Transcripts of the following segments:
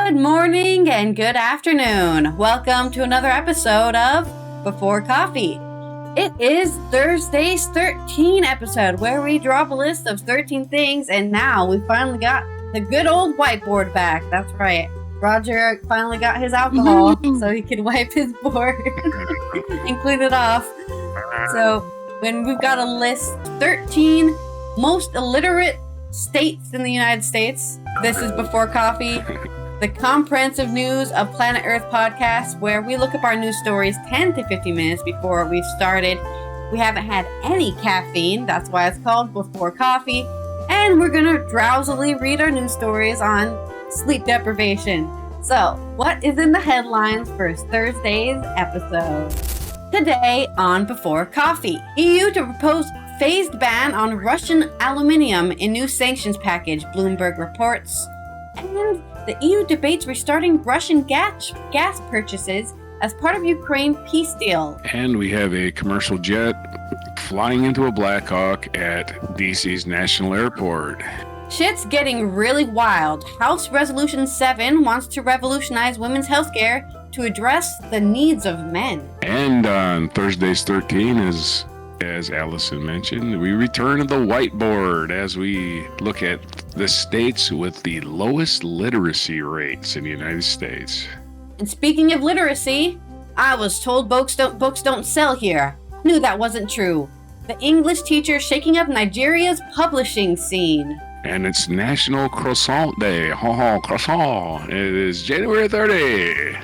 Good morning and good afternoon. Welcome to another episode of Before Coffee. It is Thursday's 13 episode where we drop a list of 13 things, and now we finally got the good old whiteboard back. That's right. Roger finally got his alcohol so he could wipe his board and clean it off. So when we've got a list 13 most illiterate states in the United States, this is Before Coffee, the comprehensive news of Planet Earth podcast, where we look up our news stories 10 to 15 minutes before we've started. We haven't had any caffeine, that's why it's called Before Coffee, and we're gonna drowsily read our news stories on sleep deprivation. So, what is in the headlines for Thursday's episode? Today on Before Coffee, EU to propose phased ban on Russian aluminium in new sanctions package, Bloomberg reports. And the EU debates restarting Russian gas purchases as part of Ukraine peace deal. And we have a commercial jet flying into a Black Hawk at DC's National Airport. Shit's getting really wild. House Resolution 7 wants to revolutionize women's healthcare to address the needs of men. And on Thursday's 13, as Allison mentioned, we return to the whiteboard as we look at the states with the lowest literacy rates in the United States. And speaking of literacy, I was told books don't sell here. Knew that wasn't true. The English teacher shaking up Nigeria's publishing scene. And it's National Croissant Day. Croissant. It is January 30,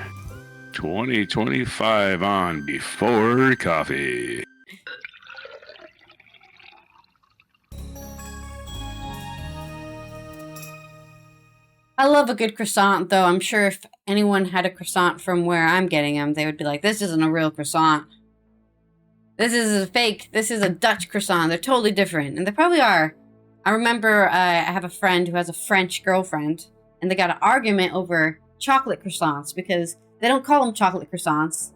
2025 on Before Coffee. I love a good croissant, though. I'm sure if anyone had a croissant from where I'm getting them, they would be like, this isn't a real croissant. This is a fake. This is a Dutch croissant. They're totally different. And they probably are. I remember I have a friend who has a French girlfriend, and they got an argument over chocolate croissants because they don't call them chocolate croissants.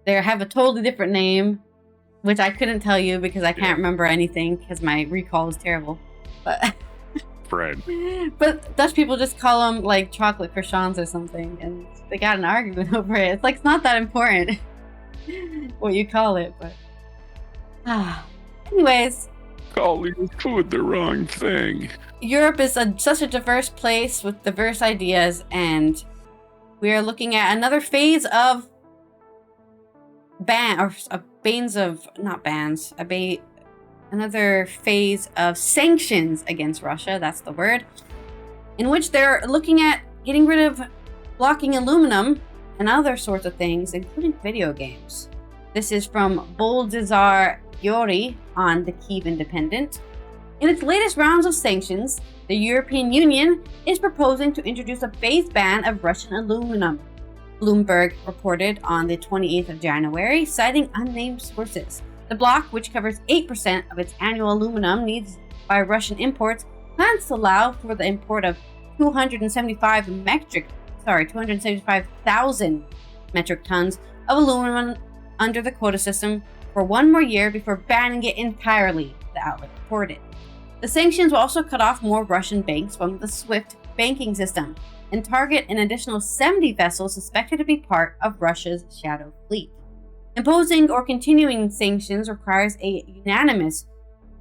They have a totally different name, which I couldn't tell you because I can't remember anything because my recall is terrible. But... Fred. But Dutch people just call them like chocolate croissants or something, and they got an argument over it. It's like it's not that important what you call it, but anyways, calling food the wrong thing. Europe is such a diverse place with diverse ideas, and we are looking at another phase of another phase of sanctions against Russia, that's the word, in which they're looking at getting rid of blocking aluminum and other sorts of things, including video games. This is from Boldizar Yori on the Kyiv Independent. In its latest rounds of sanctions, the European Union is proposing to introduce a phased ban of Russian aluminum, Bloomberg reported on the 28th of January, citing unnamed sources. The bloc, which covers 8% of its annual aluminum needs by Russian imports, plans to allow for the import of 275,000 metric tons of aluminum under the quota system for one more year before banning it entirely, the outlet reported. The sanctions will also cut off more Russian banks from the SWIFT banking system and target an additional 70 vessels suspected to be part of Russia's shadow fleet. Imposing or continuing sanctions requires a unanimous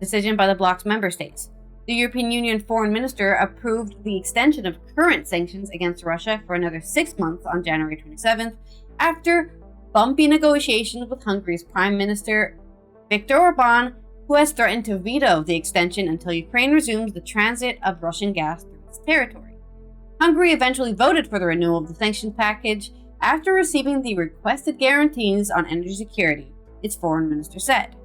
decision by the bloc's member states. The European Union Foreign Minister approved the extension of current sanctions against Russia for another 6 months on January 27th, after bumpy negotiations with Hungary's Prime Minister Viktor Orban, who has threatened to veto the extension until Ukraine resumes the transit of Russian gas through its territory. Hungary eventually voted for the renewal of the sanctions package after receiving the requested guarantees on energy security, its foreign minister said.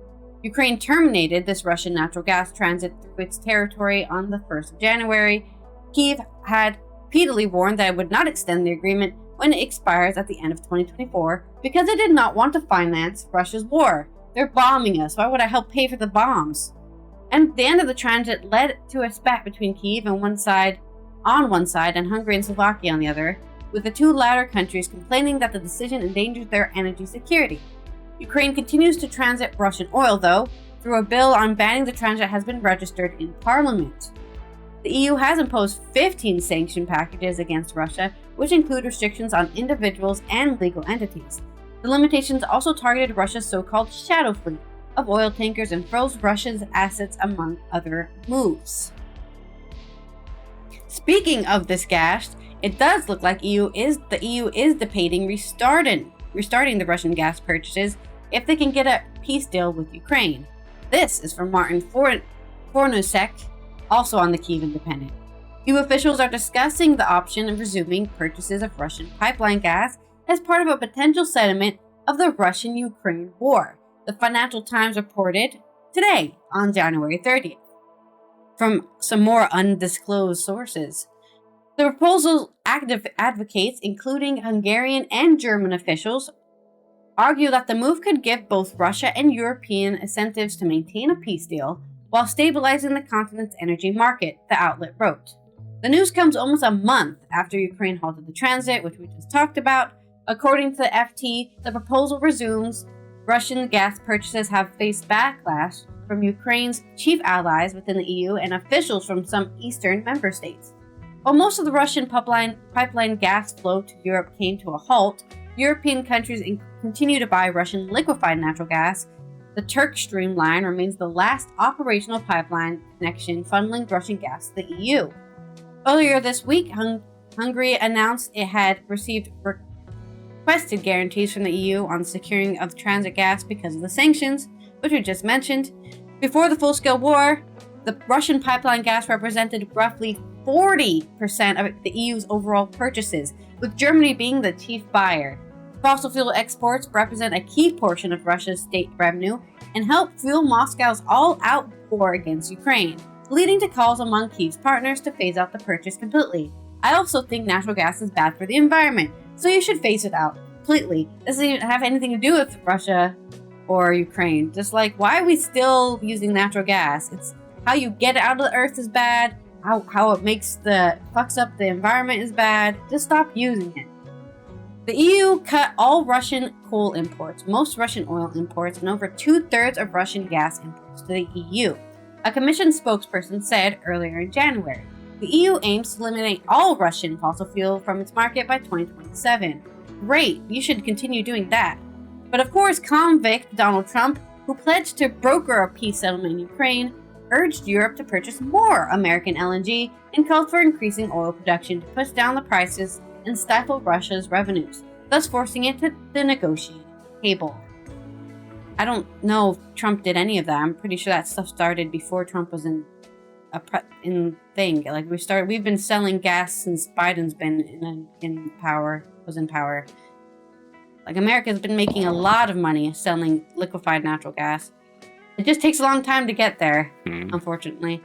Ukraine terminated this Russian natural gas transit through its territory on the 1st of January. Kyiv had repeatedly warned that it would not extend the agreement when it expires at the end of 2024 because it did not want to finance Russia's war. They're bombing us. Why would I help pay for the bombs? And the end of the transit led to a spat between Kyiv on one side and Hungary and Slovakia on the other, with the two latter countries complaining that the decision endangers their energy security. Ukraine continues to transit Russian oil, though, through a bill on banning the transit has been registered in Parliament. The EU has imposed 15 sanction packages against Russia, which include restrictions on individuals and legal entities. The limitations also targeted Russia's so-called shadow fleet of oil tankers and froze Russia's assets, among other moves. Speaking of this gas, it does look like the EU is debating restarting the Russian gas purchases if they can get a peace deal with Ukraine. This is from Martin Fornusek, also on the Kyiv Independent. EU officials are discussing the option of resuming purchases of Russian pipeline gas as part of a potential settlement of the Russian-Ukraine war, the Financial Times reported today on January 30th. From some more undisclosed sources. The proposal advocates, including Hungarian and German officials, argue that the move could give both Russia and European incentives to maintain a peace deal while stabilizing the continent's energy market, the outlet wrote. The news comes almost a month after Ukraine halted the transit, which we just talked about. According to the FT, the proposal resumes. Russian gas purchases have faced backlash from Ukraine's chief allies within the EU and officials from some eastern member states. While most of the Russian pipeline gas flow to Europe came to a halt, European countries continue to buy Russian liquefied natural gas. The Turk Stream line remains the last operational pipeline connection funneling Russian gas to the EU. Earlier this week, Hungary announced it had received requested guarantees from the EU on securing of transit gas because of the sanctions, which we just mentioned. Before the full-scale war, the Russian pipeline gas represented roughly 40% of the EU's overall purchases, with Germany being the chief buyer. Fossil fuel exports represent a key portion of Russia's state revenue and help fuel Moscow's all-out war against Ukraine, leading to calls among Kyiv's partners to phase out the purchase completely. I also think natural gas is bad for the environment, so you should phase it out completely. It doesn't even have anything to do with Russia or Ukraine. Just like, why are we still using natural gas? It's how you get it out of the earth is bad. How it fucks up the environment is bad. Just stop using it. The EU cut all Russian coal imports, most Russian oil imports, and over 2/3 of Russian gas imports to the EU. A Commission spokesperson said earlier in January. The EU aims to eliminate all Russian fossil fuel from its market by 2027. Great, you should continue doing that. But of course, convict Donald Trump, who pledged to broker a peace settlement in Ukraine, urged Europe to purchase more American LNG and called for increasing oil production to push down the prices and stifle Russia's revenues, thus forcing it to the negotiating table. I don't know if Trump did any of that. I'm pretty sure that stuff started before Trump was in thing. Like we've been selling gas since Biden's been in power. Like America's been making a lot of money selling liquefied natural gas. It just takes a long time to get there, unfortunately.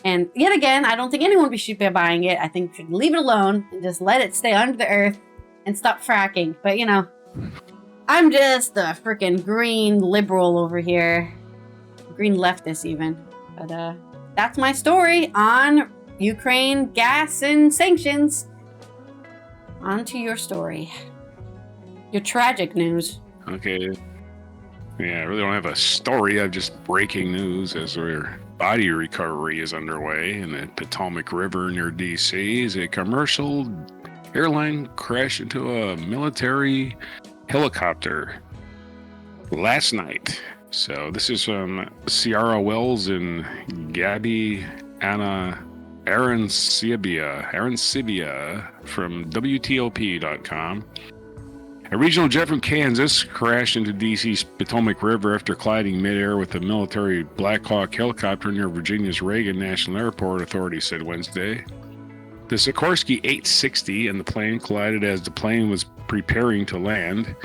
And yet again, I don't think anyone should be buying it. I think we should leave it alone and just let it stay under the earth and stop fracking. But you know, I'm just a freaking green liberal over here. Green leftist even. But that's my story on Ukraine, gas, and sanctions. On to your story. Your tragic news. Okay. Yeah, I really don't have a story. I have just breaking news as our body recovery is underway in the Potomac River near D.C. as a commercial airline crashed into a military helicopter last night. So this is from Ciara Wells and Gabby Anna Arancibia from WTOP.com. A regional jet from Kansas crashed into D.C.'s Potomac River after colliding midair with a military Black Hawk helicopter near Virginia's Reagan National Airport, authorities said Wednesday. The Sikorsky 860 and the plane collided as the plane was preparing to land.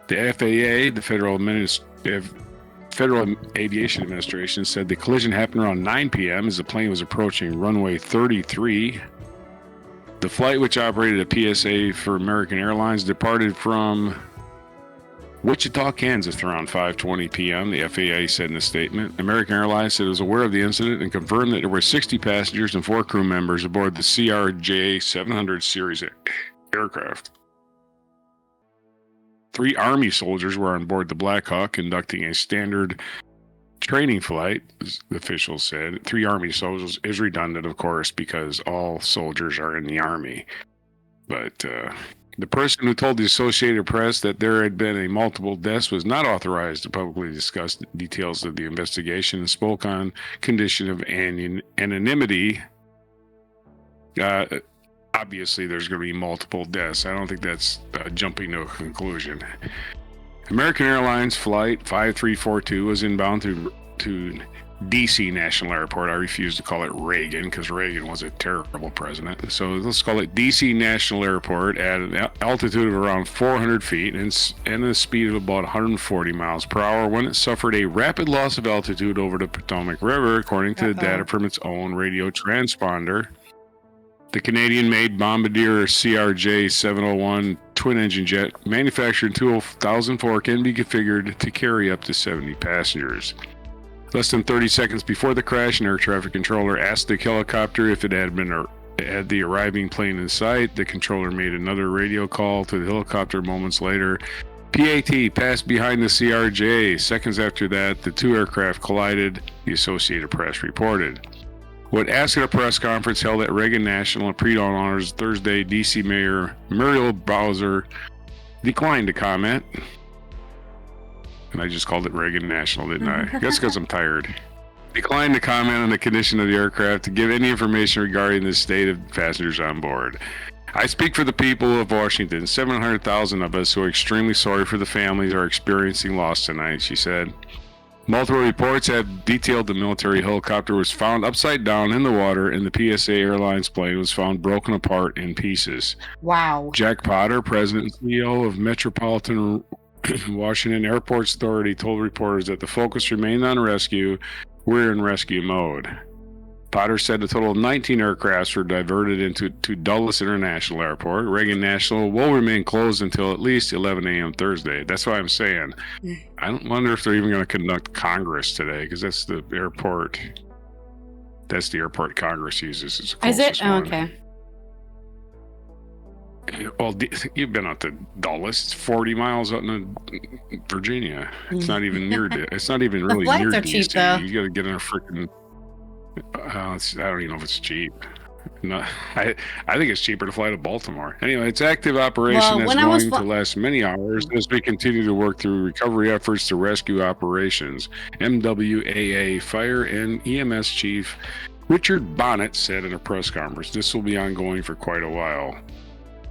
The FAA, the Federal Aviation Administration, said the collision happened around 9 p.m. as the plane was approaching runway 33. The flight, which operated a PSA for American Airlines, departed from Wichita, Kansas around 5:20 p.m., the FAA said in a statement. American Airlines said it was aware of the incident and confirmed that there were 60 passengers and 4 crew members aboard the CRJ 700 series aircraft. 3 Army soldiers were on board the Black Hawk conducting a standard training flight, the officials said. 3 Army soldiers is redundant, of course, because all soldiers are in the Army. But the person who told the Associated Press that there had been a multiple deaths was not authorized to publicly discuss the details of the investigation and spoke on condition of anonymity. Obviously, there's going to be multiple deaths. I don't think that's jumping to a conclusion. American Airlines Flight 5342 was inbound to D.C. National Airport. I refuse to call it Reagan because Reagan was a terrible president. So let's call it D.C. National Airport at an altitude of around 400 feet and a speed of about 140 miles per hour when it suffered a rapid loss of altitude over the Potomac River, according to the data from its own radio transponder. The Canadian-made Bombardier CRJ-701 twin-engine jet, manufactured in 2004, can be configured to carry up to 70 passengers. Less than 30 seconds before the crash, an air traffic controller asked the helicopter if it had the arriving plane in sight. The controller made another radio call to the helicopter moments later. PAT passed behind the CRJ. Seconds after that, the 2 aircraft collided, the Associated Press reported. When asked at a press conference held at Reagan National and pre-dawn honors Thursday, D.C. Mayor Muriel Bowser declined to comment. And I just called it Reagan National, didn't I? Guess because I'm tired. Declined to comment on the condition of the aircraft, to give any information regarding the state of passengers on board. I speak for the people of Washington. 700,000 of us who are extremely sorry for the families are experiencing loss tonight, she said. Multiple reports have detailed the military helicopter was found upside down in the water, and the PSA Airlines plane was found broken apart in pieces. Wow. Jack Potter, president and CEO of Metropolitan Washington Airports Authority, told reporters that the focus remained on rescue. We're in rescue mode. Potter said a total of 19 aircrafts were diverted into Dulles International Airport. Reagan National will remain closed until at least 11 a.m. Thursday. That's why I'm saying. I don't wonder if they're even going to conduct Congress today, because that's the airport. That's the airport Congress uses. Is it? Oh, okay. Well, you've been out to Dulles. It's 40 miles out in Virginia. It's not even near. It's not even really near. The flights are cheap, though. You got to get in a freaking. I don't even know if it's cheap. No, I think it's cheaper to fly to Baltimore. Anyway, it's active operation that's going to last many hours as we continue to work through recovery efforts to rescue operations. MWAA Fire and EMS Chief Richard Bonnet said in a press conference, this will be ongoing for quite a while.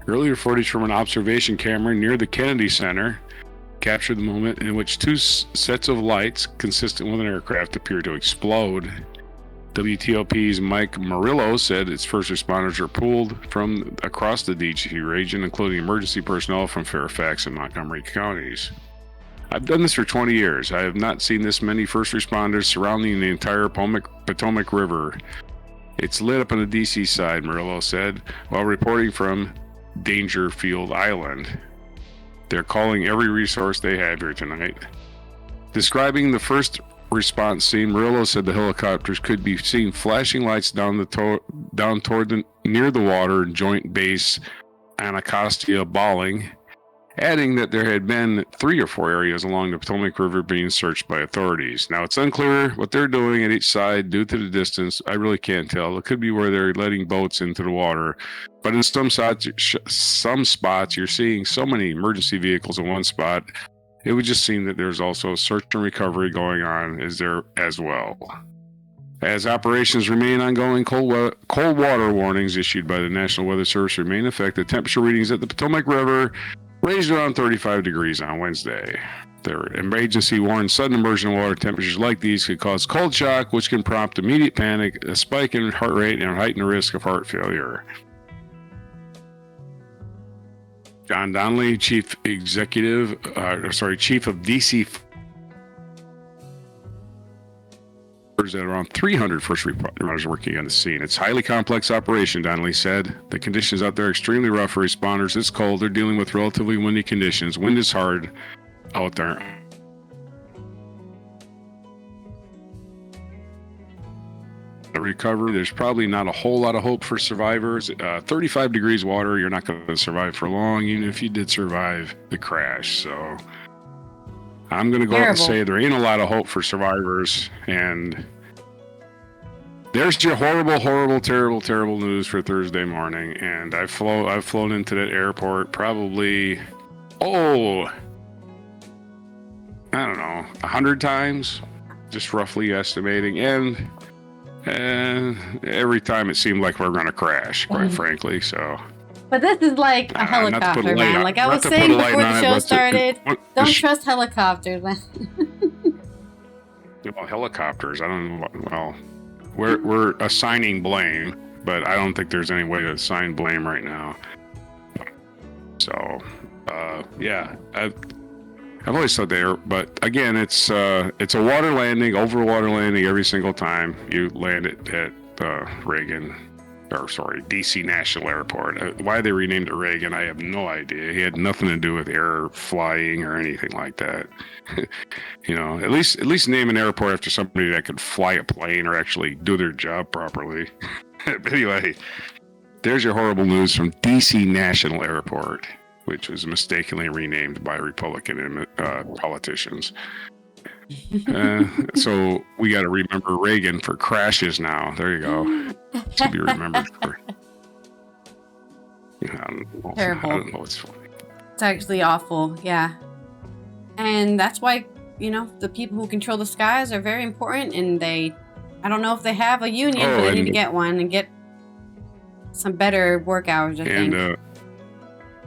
Earlier footage from an observation camera near the Kennedy Center captured the moment in which 2 sets of lights consistent with an aircraft appeared to explode. WTOP's Mike Murillo said its first responders are pulled from across the DC region, including emergency personnel from Fairfax and Montgomery counties. I've done this for 20 years. I have not seen this many first responders surrounding the entire Potomac River. It's lit up on the DC side, Murillo said, while reporting from Dangerfield Island. They're calling every resource they have here tonight. Describing the first response scene, Murillo said the helicopters could be seen flashing lights down toward near the water and Joint Base Anacostia Balling, adding that there had been 3 or 4 areas along the Potomac River being searched by authorities. Now, it's unclear what they're doing at each side due to the distance. I really can't tell. It could be where they're letting boats into the water, but in some spots you're seeing so many emergency vehicles in one spot. It would just seem that there's also search and recovery going on as well. As operations remain ongoing, cold water warnings issued by the National Weather Service remain in effect. The temperature readings at the Potomac River raised around 35 degrees on Wednesday. The agency warned sudden immersion water temperatures like these could cause cold shock, which can prompt immediate panic, a spike in heart rate, and a heightened risk of heart failure. John Donnelly, Chief of DC, at around 300 first responders working on the scene. It's a highly complex operation, Donnelly said. The conditions out there are extremely rough for responders. It's cold. They're dealing with relatively windy conditions. Wind is hard out there. Recovery, there's probably not a whole lot of hope for survivors. 35 degrees water, you're not going to survive for long, even if you did survive the crash. So I'm going to go out and Terrible. say there ain't a lot of hope for survivors. And there's your horrible, horrible, terrible, terrible news for Thursday morning. And I've flown into that airport probably, I don't know, 100 times, just roughly estimating. And every time it seemed like we're going to crash, quite frankly. So. But this is like a helicopter, man. Like I was saying before the show started, don't trust helicopters, man. Well, helicopters, I don't know. Well, we're assigning blame, but I don't think there's any way to assign blame right now. So, yeah, I've always thought there, but again, it's a water landing, over water landing every single time you land it at DC National Airport. Why they renamed it Reagan, I have no idea. He had nothing to do with air flying or anything like that. At least name an airport after somebody that could fly a plane or actually do their job properly. But anyway, there's your horrible news from DC National Airport, which was mistakenly renamed by Republican politicians. So we got to remember Reagan for crashes now. There you go. To be remembered for. Terrible. I don't know what's funny. It's actually awful, yeah. And that's why, the people who control the skies are very important, and I don't know if they have a union, but they need to get one and get some better work hours, I think.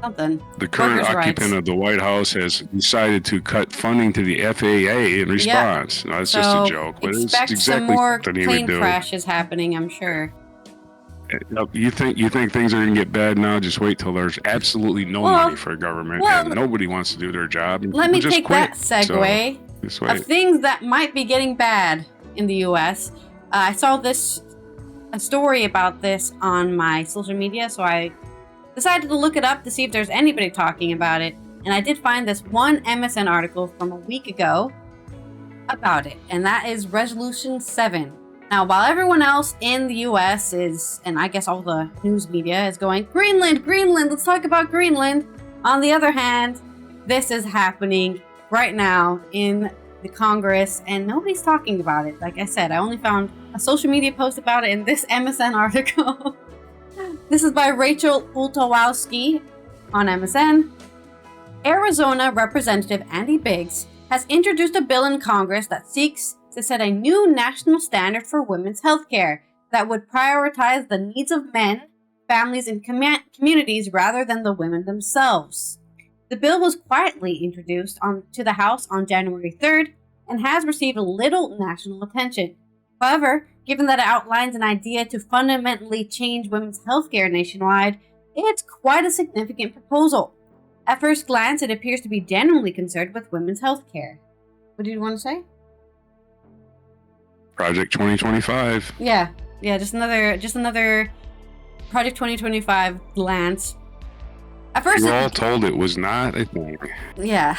Something. The current occupant of the White House has decided to cut funding to the FAA in response. Yep. No, it's just a joke, but it's exactly some more what he plane would do. crashes happening, I'm sure. You think things are going to get bad now? Just wait till there's absolutely no money for government and nobody wants to do their job. Let me take that segue of things that might be getting bad in the U.S. I saw a story about this on my social media, so I decided to look it up to see if there's anybody talking about it. And I did find this one MSN article from a week ago about it, and that is Resolution 7. Now, while everyone else in the US is, and I guess all the news media is going, Greenland, let's talk about Greenland. On the other hand, this is happening right now in the Congress, and nobody's talking about it. Like I said, I only found a social media post about it in this MSN article. This is by Rachel Ultawowski on MSN. Arizona Representative Andy Biggs has introduced a bill in Congress that seeks to set a new national standard for women's health care that would prioritize the needs of men, families, and communities rather than the women themselves. The bill was quietly introduced to the House on January 3rd and has received little national attention. However, given that it outlines an idea to fundamentally change women's healthcare nationwide, it's quite a significant proposal. At first glance, it appears to be genuinely concerned with women's healthcare. What did you want to say? Project 2025. Yeah, just another Project 2025 glance. At first, we were all told it was not a thing. Yeah.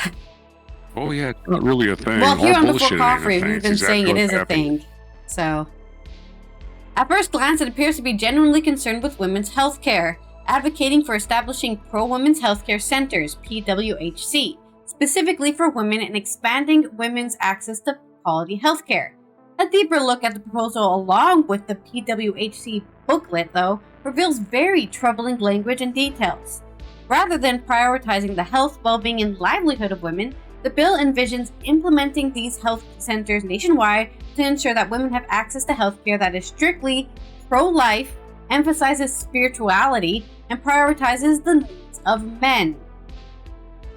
Oh yeah, it's not really a thing. Well, here on the Full Coffee, we've been saying it is a thing. So, at first glance, it appears to be genuinely concerned with women's health care, advocating for establishing pro-women's healthcare centers, PWHC, specifically for women and expanding women's access to quality healthcare. A deeper look at the proposal along with the PWHC booklet, though, reveals very troubling language and details. Rather than prioritizing the health, well-being, and livelihood of women, the bill envisions implementing these health centers nationwide to ensure that women have access to healthcare that is strictly pro-life, emphasizes spirituality, and prioritizes the needs of men.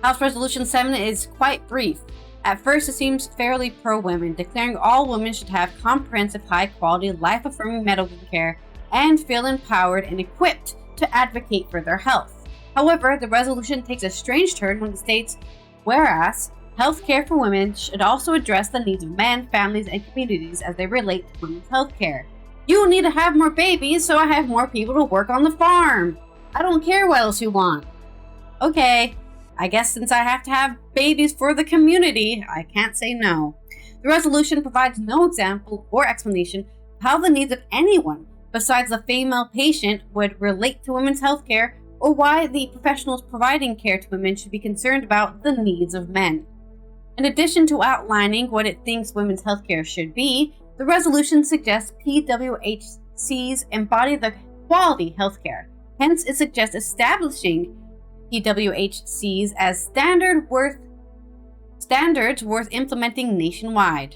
House Resolution 7 is quite brief. At first, it seems fairly pro-women, declaring all women should have comprehensive, high-quality, life-affirming medical care and feel empowered and equipped to advocate for their health. However, the resolution takes a strange turn when it states, whereas health care for women should also address the needs of men, families, and communities as they relate to women's health care. You need to have more babies, so I have more people to work on the farm. I don't care what else you want. Okay, I guess since I have to have babies for the community, I can't say no. The resolution provides no example or explanation of how the needs of anyone besides the female patient would relate to women's health care, or why the professionals providing care to women should be concerned about the needs of men. In addition to outlining what it thinks women's healthcare should be, the resolution suggests PWHCs embody the quality healthcare. Hence, it suggests establishing PWHCs as standards worth implementing nationwide.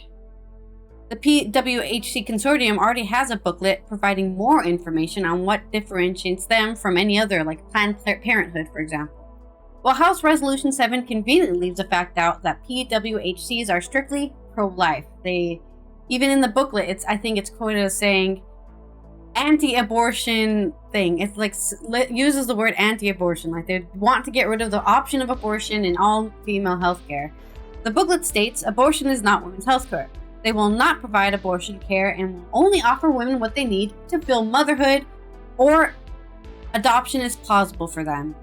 The PWHC Consortium already has a booklet providing more information on what differentiates them from any other, like Planned Parenthood, for example. While House Resolution 7 conveniently leaves the fact out that PWHCs are strictly pro-life. Even in the booklet, I think it's quoted as saying anti-abortion thing. It's like uses the word anti-abortion, like they want to get rid of the option of abortion in all female healthcare. The booklet states abortion is not women's healthcare. They will not provide abortion care and will only offer women what they need to feel motherhood or adoption is plausible for them.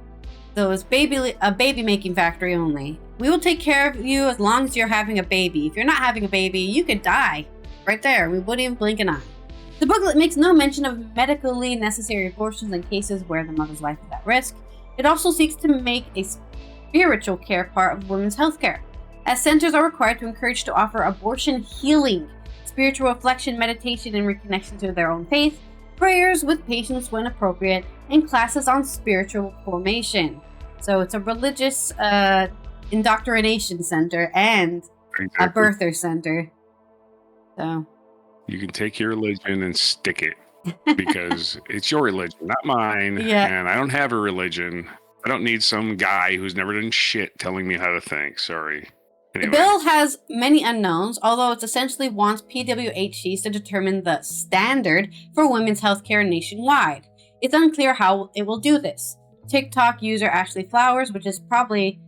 So it's a baby making factory only. We will take care of you as long as you're having a baby. If you're not having a baby, you could die right there. We wouldn't even blink an eye. The booklet makes no mention of medically necessary abortions in cases where the mother's life is at risk. It also seeks to make a spiritual care part of women's healthcare, as centers are required to encourage to offer abortion healing, spiritual reflection, meditation, and reconnection to their own faith, prayers with patients when appropriate, and classes on spiritual formation. So it's a religious indoctrination center and a birther center. So you can take your religion and stick it because it's your religion, not mine. Yeah. And I don't have a religion. I don't need some guy who's never done shit telling me how to think. Sorry. Anyway. The bill has many unknowns, although it essentially wants PWHCs to determine the standard for women's healthcare nationwide. It's unclear how it will do this. TikTok user Ashley Flowers, which is probably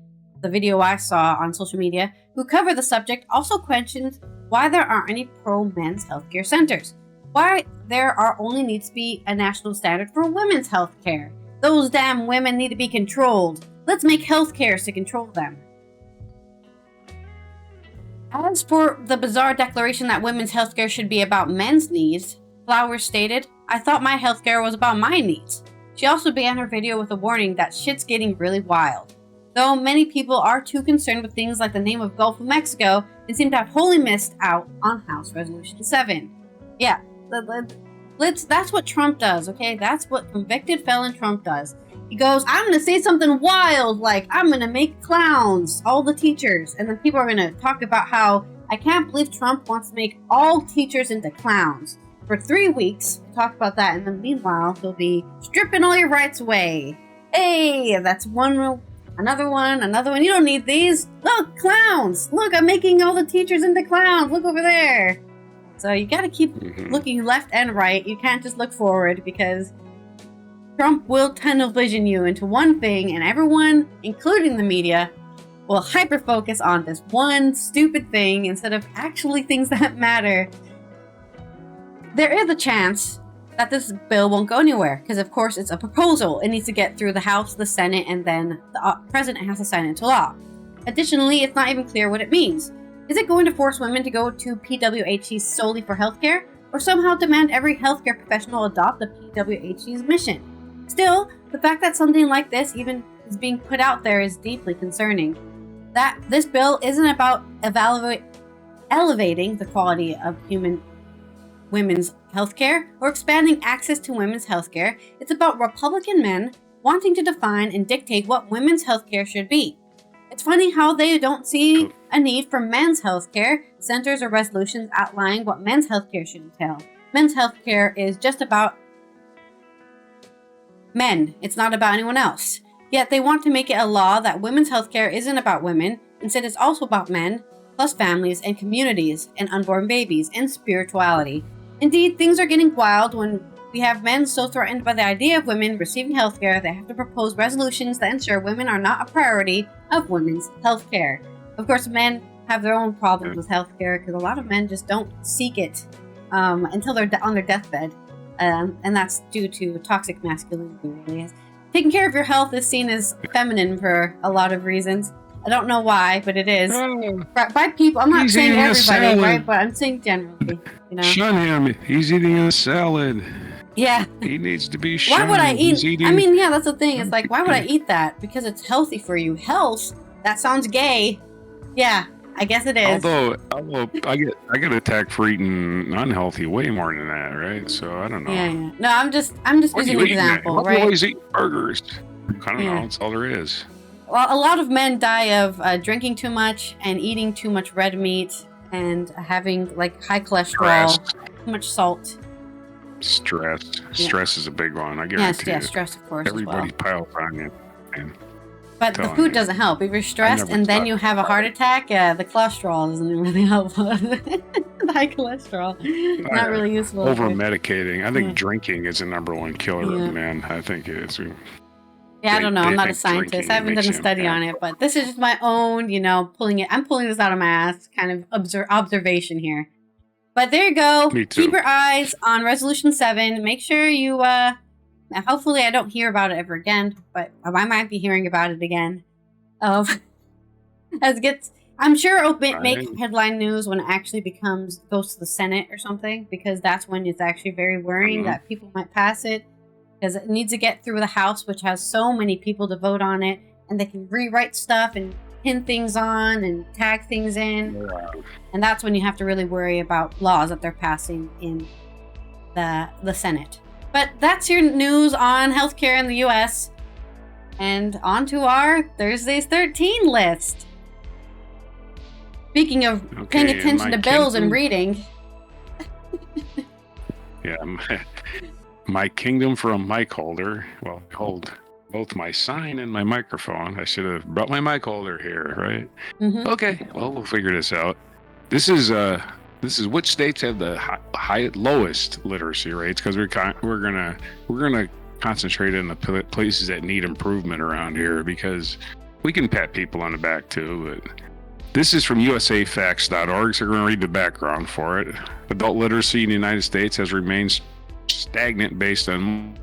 the video I saw on social media, who covered the subject, also questioned why there aren't any pro-men's healthcare centers. Why there only needs to be a national standard for women's healthcare. Those damn women need to be controlled. Let's make healthcare to control them. As for the bizarre declaration that women's healthcare should be about men's needs, Flowers stated, I thought my healthcare was about my needs. She also began her video with a warning that shit's getting really wild. Though many people are too concerned with things like the name of Gulf of Mexico and seem to have wholly missed out on House Resolution 7. Yeah, that's what Trump does, okay? That's what convicted felon Trump does. He goes, I'm going to say something wild, like I'm going to make clowns, all the teachers. And then people are going to talk about how I can't believe Trump wants to make all teachers into clowns. For 3 weeks, talk about that. And then meanwhile, he'll be stripping all your rights away. Hey, that's one rule. Another one. You don't need these. Look, clowns. Look, I'm making all the teachers into clowns. Look over there. So you got to keep looking left and right. You can't just look forward because Trump will tunnel vision you into one thing, and everyone, including the media, will hyper-focus on this one stupid thing instead of actually things that matter. There is a chance that this bill won't go anywhere, because of course it's a proposal. It needs to get through the House, the Senate, and then the President has to sign it into law. Additionally, it's not even clear what it means. Is it going to force women to go to PWHCs solely for healthcare, or somehow demand every healthcare professional adopt the PWHC's mission? Still, the fact that something like this even is being put out there is deeply concerning. That this bill isn't about elevating the quality of women's healthcare or expanding access to women's healthcare. It's about Republican men wanting to define and dictate what women's healthcare should be. It's funny how they don't see a need for men's healthcare centers or resolutions outlining what men's healthcare should entail. Men's healthcare is just about men. It's not about anyone else. Yet they want to make it a law that women's healthcare isn't about women. Instead, it's also about men, plus families and communities and unborn babies and spirituality. Indeed, things are getting wild when we have men so threatened by the idea of women receiving healthcare they have to propose resolutions that ensure women are not a priority of women's healthcare. Of course, men have their own problems with healthcare because a lot of men just don't seek it until they're on their deathbed. And that's due to toxic masculinity. Taking care of your health is seen as feminine for a lot of reasons. I don't know why, but it is. By people, I'm not saying everybody, right? But I'm saying generally, you know. Shun him. He's eating a salad. Yeah. He needs to be shunned. Why would I eat? I mean, yeah, that's the thing. It's like, why would I eat that? Because it's healthy for you. Health? That sounds gay. Yeah. I guess it is. Although I get attacked for eating unhealthy way more than that, right? So I don't know. Yeah. No, I'm just What are using you an eating? example, What right? you always eat burgers? I don't know. Yeah. That's all there is. Well, a lot of men die of drinking too much and eating too much red meat and having like high cholesterol, too much salt. Stress is a big one. I guarantee Yes, it. stress, of course. Everybody as piles on you. And But the food doesn't help. If you're stressed and then you have a heart attack, the cholesterol doesn't really help. The high cholesterol, not really useful. Over medicating. I think drinking is the number one killer, man. I think it's. Yeah, I don't know. I'm not a scientist. I haven't done a study on it, but this is just my own, I'm pulling this out of my ass kind of observation here. But there you go. Me too. Keep your eyes on Resolution 7. Make sure you, hopefully I don't hear about it ever again, but I might be hearing about it again. I'm sure it'll make headline news when it actually goes to the Senate or something, because that's when it's actually very worrying that people might pass it. Because it needs to get through the House, which has so many people to vote on it, and they can rewrite stuff and pin things on and tag things in. Yeah. And that's when you have to really worry about laws that they're passing in the Senate. But that's your news on healthcare in the U.S. And on to our Thursday's 13 list. Speaking of paying attention to bills and reading. Yeah. My kingdom for a mic holder. Well, I hold both my sign and my microphone. I should have brought my mic holder here, right? Mm-hmm. Okay, well, we'll figure this out. This is which states have the lowest literacy rates, because we're gonna concentrate in the places that need improvement around here, because we can pat people on the back too. But this is from usafacts.org, so we're gonna read the background for it. Adult literacy in the United States has remained stagnant based on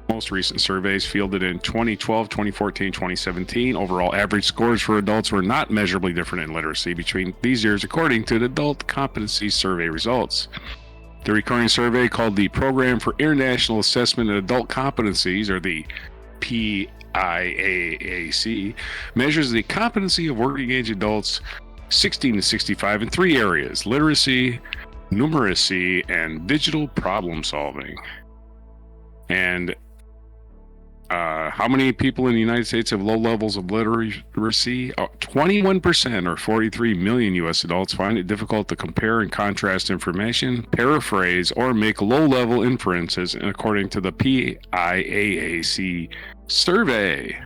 most recent surveys fielded in 2012, 2014, 2017. Overall average scores for adults were not measurably different in literacy between these years, according to the Adult Competency Survey results. The recurring survey, called the Program for International Assessment of Adult Competencies, or the PIAAC, measures the competency of working age adults 16 to 65 in three areas: literacy, numeracy, and digital problem solving. And how many people in the United States have low levels of literacy? 21%, or 43 million U.S. adults, find it difficult to compare and contrast information, paraphrase, or make low-level inferences, according to the PIAAC survey.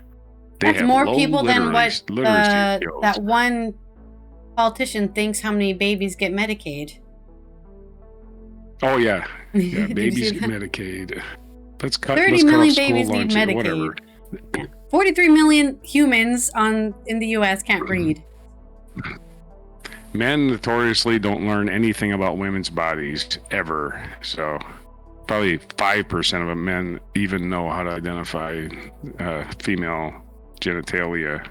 That's more people than what that one politician thinks how many babies get Medicaid. Oh, yeah. Babies get Medicaid. Let's cut 30 million babies need Medicaid. 43 million humans in the U.S. can't read. Men notoriously don't learn anything about women's bodies ever. So probably 5% of men even know how to identify female genitalia.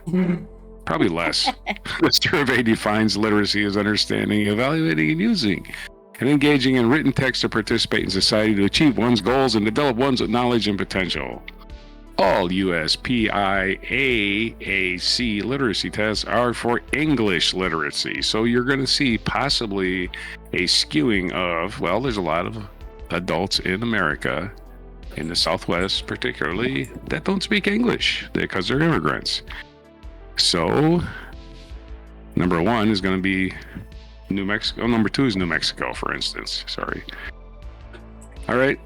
Probably less. The survey defines literacy as understanding, evaluating, and using, and engaging in written text to participate in society to achieve one's goals and develop one's knowledge and potential. All US PIAAC literacy tests are for English literacy. So you're going to see possibly a skewing of, well, there's a lot of adults in America, in the Southwest particularly, that don't speak English because they're immigrants. So number one is going to be New Mexico. Number two is New Mexico, for instance. Sorry. All right.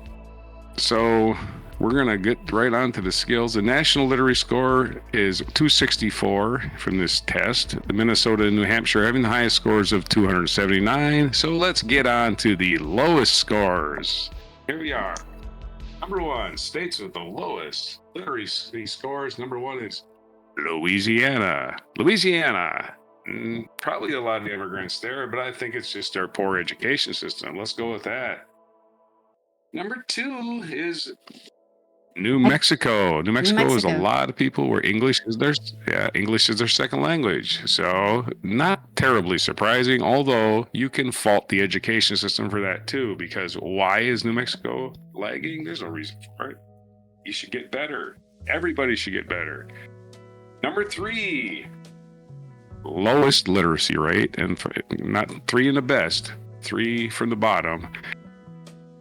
So we're going to get right on to the skills. The national literacy score is 264 from this test. The Minnesota and New Hampshire having the highest scores of 279. So let's get on to the lowest scores. Here we are. Number one, states with the lowest literacy scores. Number one is Louisiana. Probably a lot of immigrants there, but I think it's just our poor education system. Let's go with that. Number two is New Mexico. New Mexico is a lot of people where English is their second language. So not terribly surprising, although you can fault the education system for that too, because why is New Mexico lagging? There's no reason for it. You should get better. Everybody should get better. Number three, lowest literacy rate, and not 3 in the best, 3 from the bottom.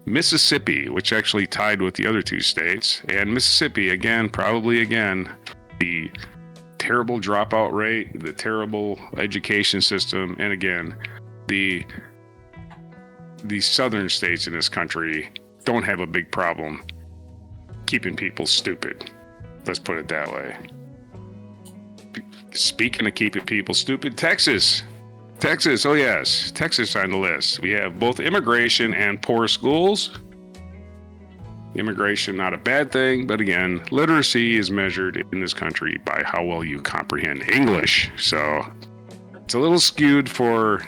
Mississippi, which actually tied with the other 2 states, and Mississippi again, the terrible dropout rate, the terrible education system, and again, the southern states in this country don't have a big problem keeping people stupid. Let's put it that way. Speaking of keeping people stupid, Texas, oh yes, Texas on the list. We have both immigration and poor schools. Immigration, not a bad thing, but again, literacy is measured in this country by how well you comprehend English. So it's a little skewed for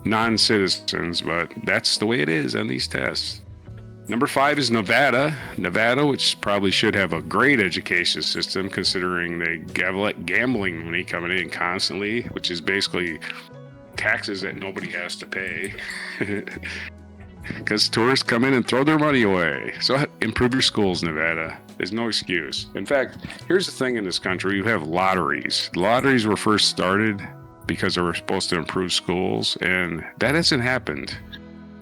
non-citizens, but that's the way it is on these tests. Number 5 is Nevada, which probably should have a great education system considering they let gambling money coming in constantly, which is basically taxes that nobody has to pay because tourists come in and throw their money away. So improve your schools, Nevada. There's no excuse. In fact, here's the thing in this country, you have lotteries. Lotteries were first started because they were supposed to improve schools, and that hasn't happened.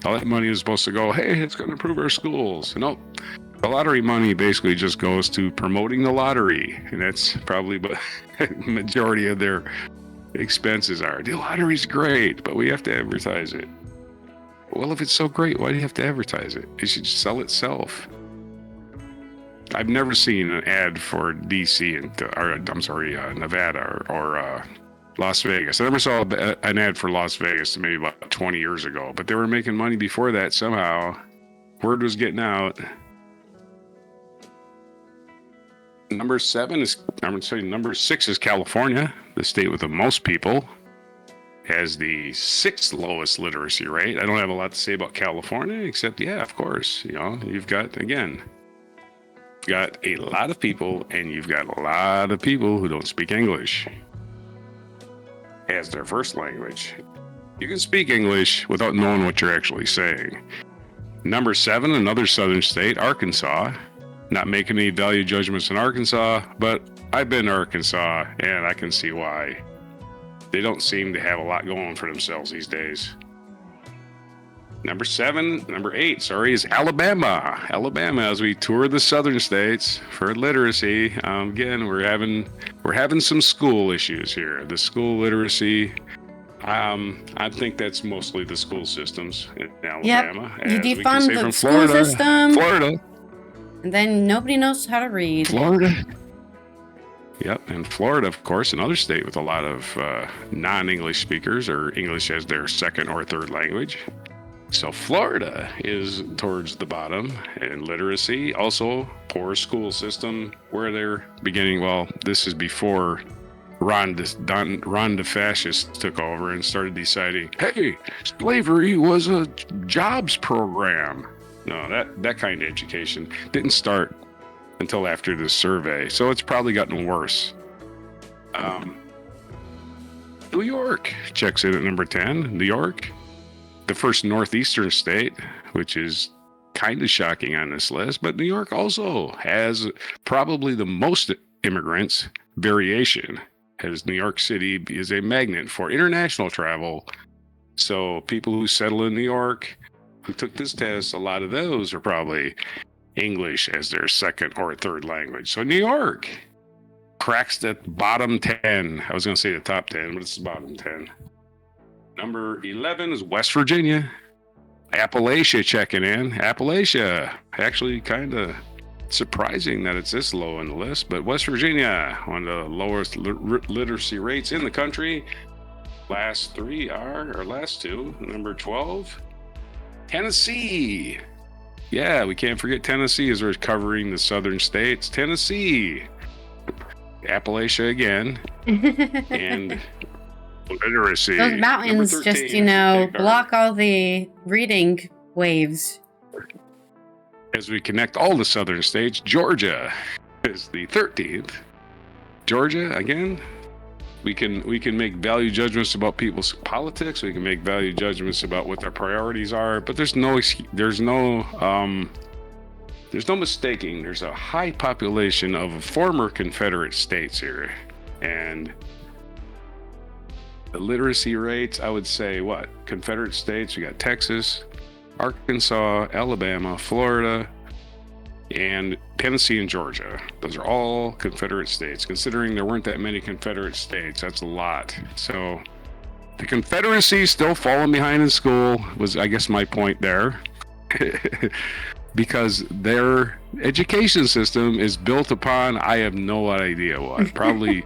All that money was supposed to go, hey, it's going to improve our schools. No, the lottery money basically just goes to promoting the lottery, and that's probably the majority of their expenses are. The lottery's great, but we have to advertise it. Well, if it's so great, why do you have to advertise it? It should sell itself. I've never seen an ad for Nevada or Las Vegas. I never saw an ad for Las Vegas maybe about 20 years ago, but they were making money before that somehow. Word was getting out. Number 6 is California, the state with the most people. Has the 6th lowest literacy rate. I don't have a lot to say about California, except, yeah, of course, you've got a lot of people, and you've got a lot of people who don't speak English as their first language. You can speak English without knowing what you're actually saying. Number 7, another southern state, Arkansas. Not making any value judgments in Arkansas, but I've been to Arkansas, and I can see why. They don't seem to have a lot going for themselves these days. Number 8, is Alabama. Alabama, as we tour the southern states for literacy, again, we're having some school issues here. The school literacy, I think that's mostly the school systems in Alabama. Yep. You defund the school system. Florida. And then nobody knows how to read. Florida. Yep, and Florida, of course, another state with a lot of non-English speakers or English as their second or third language. So Florida is towards the bottom in literacy. Also, poor school system where they're beginning. Well, this is before Ron the fascist took over and started deciding, hey, slavery was a jobs program. No, that kind of education didn't start until after this survey, so it's probably gotten worse. New York checks in at number 10. New York, the first northeastern state, which is kind of shocking on this list, but New York also has probably the most immigrants variation, as New York City is a magnet for international travel. So people who settle in New York, who took this test, a lot of those are probably English as their second or third language. So New York cracks the bottom 10. I was going to say the top 10, but it's the bottom 10. Number 11 is West Virginia. Appalachia checking in. Appalachia, actually kind of surprising that it's this low on the list, but West Virginia, one of the lowest literacy rates in the country. Last two, number 12. Tennessee. Yeah, we can't forget Tennessee as we're covering the southern states. Tennessee. Appalachia again. And literacy. Those mountains 13, just, block all the reading waves. As we connect all the southern states, Georgia is the 13th. Georgia, again, we can make value judgments about people's politics. We can make value judgments about what their priorities are, but there's no mistaking. There's a high population of former Confederate states here, and The literacy rates, I would say, what? Confederate states, we got Texas, Arkansas, Alabama, Florida, and Tennessee and Georgia. Those are all Confederate states. Considering there weren't that many Confederate states, that's a lot. So the Confederacy still falling behind in school was, I guess, my point there. Because their education system is built upon, I have no idea what. Probably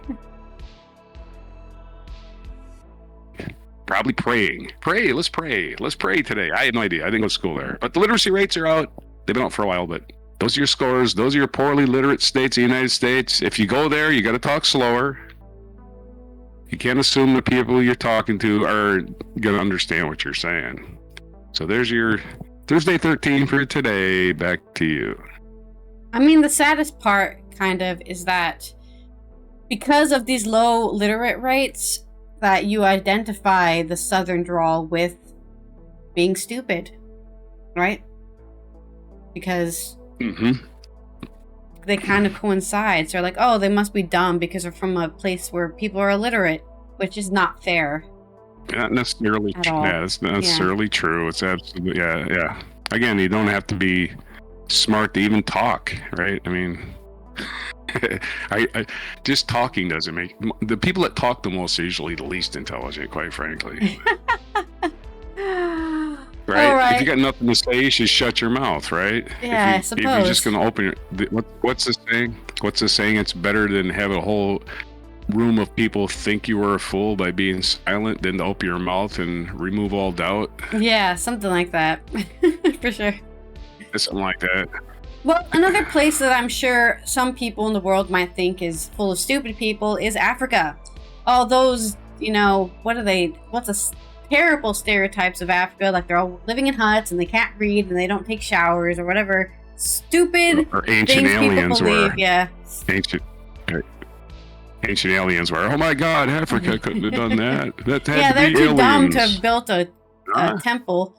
praying. Let's pray today. I had no idea. I didn't go to school there. But the literacy rates are out. They've been out for a while, but those are your scores. Those are your poorly literate states in the United States. If you go there, you got to talk slower. You can't assume the people you're talking to are going to understand what you're saying. So there's your Thursday 13 for today. Back to you. I mean, the saddest part kind of is that because of these low literate rates, that you identify the Southern drawl with being stupid, right? Because they kind of coincide. So they're like, oh, they must be dumb because they're from a place where people are illiterate, which is not fair. Not necessarily. Yeah, it's not necessarily true. It's absolutely, yeah. Again, you don't have to be smart to even talk, right? I mean, I just talking doesn't make the people that talk the most are usually the least intelligent, quite frankly. Right? If you got nothing to say, you should shut your mouth, right? Yeah, I suppose. If you're just going to open what's the saying? What's the saying? It's better than have a whole room of people think you were a fool by being silent than to open your mouth and remove all doubt. Yeah, something like that. For sure. Something like that. Well, another place that I'm sure some people in the world might think is full of stupid people is Africa. All those, what's the terrible stereotypes of Africa, like they're all living in huts and they can't read and they don't take showers or whatever stupid or ancient aliens believe. Were. Yeah. Ancient aliens were, oh my God, Africa couldn't have done that. They're too dumb to have built a temple.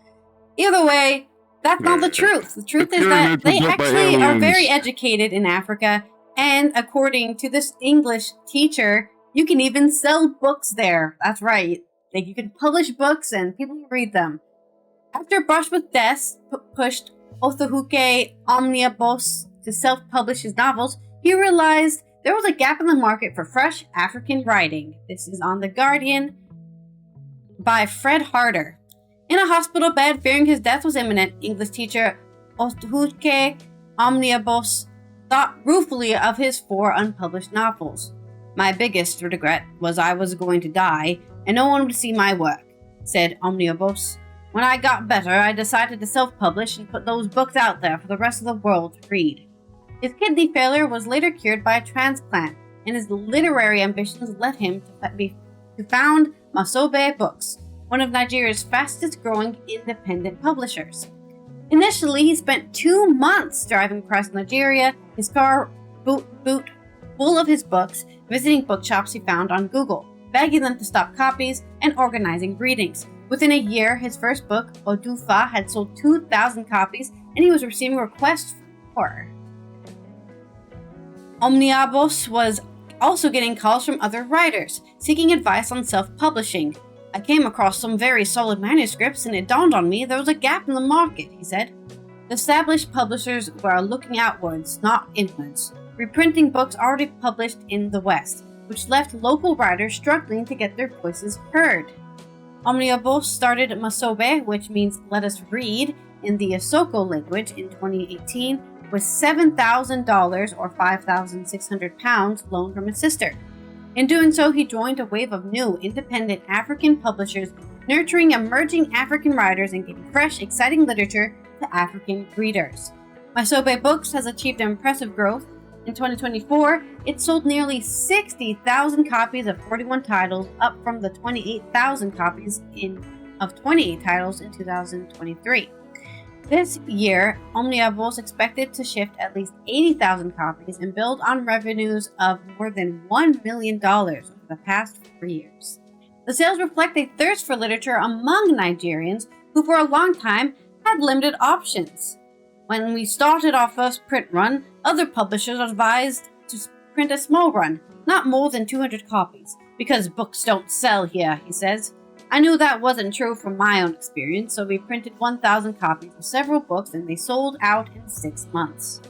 Either way, that's not the truth. The truth is that they actually are very educated in Africa, and according to this English teacher, you can even sell books there. That's right. Like, you can publish books and people can read them. After Brush with Death pushed Othuke Omnibus to self-publish his novels, he realized there was a gap in the market for fresh African writing. This is on The Guardian by Fred Harder. In a hospital bed, fearing his death was imminent, English teacher Othuke Omnibus thought ruefully of his 4 unpublished novels. My biggest regret was I was going to die, and no one would see my work, said Omnibus. When I got better, I decided to self-publish and put those books out there for the rest of the world to read. His kidney failure was later cured by a transplant, and his literary ambitions led him to found Masobe Books, one of Nigeria's fastest-growing independent publishers. Initially, he spent 2 months driving across Nigeria, his car boot full of his books, visiting bookshops he found on Google, begging them to stop copies, and organizing readings. Within a year, his first book, Odufa, had sold 2,000 copies, and he was receiving requests for more. Omnibus was also getting calls from other writers, seeking advice on self-publishing. I came across some very solid manuscripts, and it dawned on me there was a gap in the market, he said. The established publishers were looking outwards, not inwards, reprinting books already published in the West, which left local writers struggling to get their voices heard. Omnibus started Masobe, which means let us read, in the Isoko language in 2018, with $7,000 or £5,600 loaned from his sister. In doing so, he joined a wave of new, independent African publishers, nurturing emerging African writers and giving fresh, exciting literature to African readers. Masobe Books has achieved impressive growth. In 2024, it sold nearly 60,000 copies of 41 titles, up from the 28,000 copies of 28 titles in 2023. This year, Omnibus expected to shift at least 80,000 copies and build on revenues of more than $1 million over the past 4 years. The sales reflect a thirst for literature among Nigerians who for a long time had limited options. When we started our first print run, other publishers advised to print a small run. Not more than 200 copies, because books don't sell here, he says. I knew that wasn't true from my own experience, so we printed 1,000 copies of several books and they sold out in 6 months.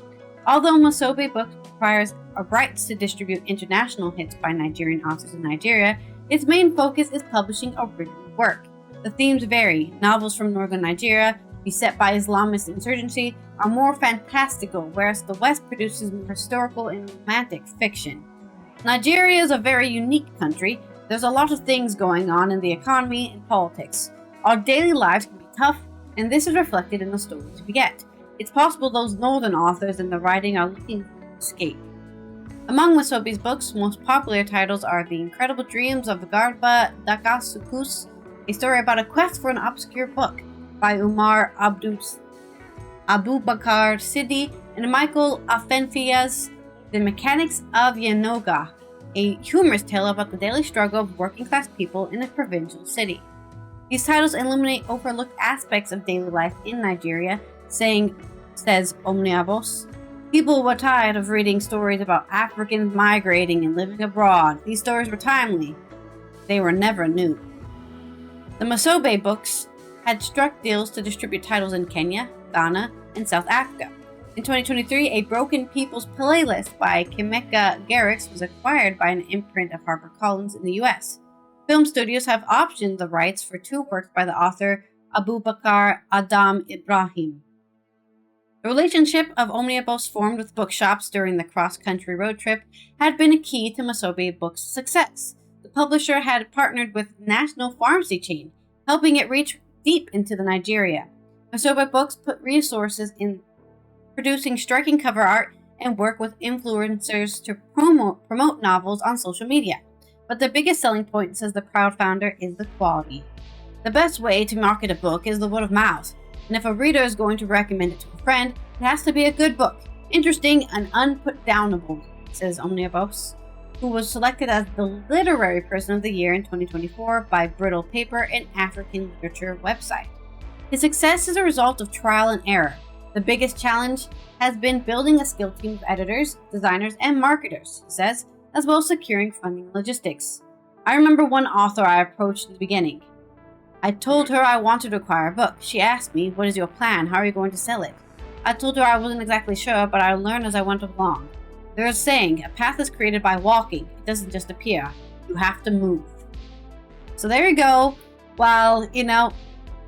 Although Musobe Books requires rights to distribute international hits by Nigerian authors in Nigeria, its main focus is publishing original work. The themes vary. Novels from northern Nigeria, beset by Islamist insurgency, are more fantastical, whereas the West produces more historical and romantic fiction. Nigeria is a very unique country. There's a lot of things going on in the economy and politics. Our daily lives can be tough, and this is reflected in the stories we get. It's possible those northern authors in the writing are looking for an escape. Among Musobe's books, most popular titles are The Incredible Dreams of Garba Dakasukus, a story about a quest for an obscure book by Umar Abubakar Sidi, and Michael Afenfia's The Mechanics of Yanoga, a humorous tale about the daily struggle of working-class people in a provincial city. These titles illuminate overlooked aspects of daily life in Nigeria, says Omniabos. People were tired of reading stories about Africans migrating and living abroad. These stories were timely. They were never new. The Musobe books had struck deals to distribute titles in Kenya, Ghana, and South Africa. In 2023, a Broken People's Playlist by Kimeka Garrix was acquired by an imprint of HarperCollins in the US. Film studios have optioned the rights for 2 works by the author Abubakar Adam Ibrahim. The relationship of Omnibus formed with bookshops during the cross-country road trip had been a key to Musobe Books' success. The publisher had partnered with National Pharmacy chain, helping it reach deep into the Nigeria. Musobe Books put resources in producing striking cover art and work with influencers to promote novels on social media. But the biggest selling point, says the proud founder, is the quality. The best way to market a book is the word of mouth. And if a reader is going to recommend it to a friend, it has to be a good book, interesting and unputdownable, says Omnibus, who was selected as the Literary Person of the Year in 2024 by Brittle Paper, an African literature website. His success is a result of trial and error. The biggest challenge has been building a skilled team of editors, designers, and marketers, he says, as well as securing funding and logistics. I remember one author I approached at the beginning. I told her I wanted to acquire a book. She asked me, "What is your plan? How are you going to sell it?" I told her I wasn't exactly sure, but I learned as I went along. There's a saying, a path is created by walking. It doesn't just appear. You have to move. So there you go. While,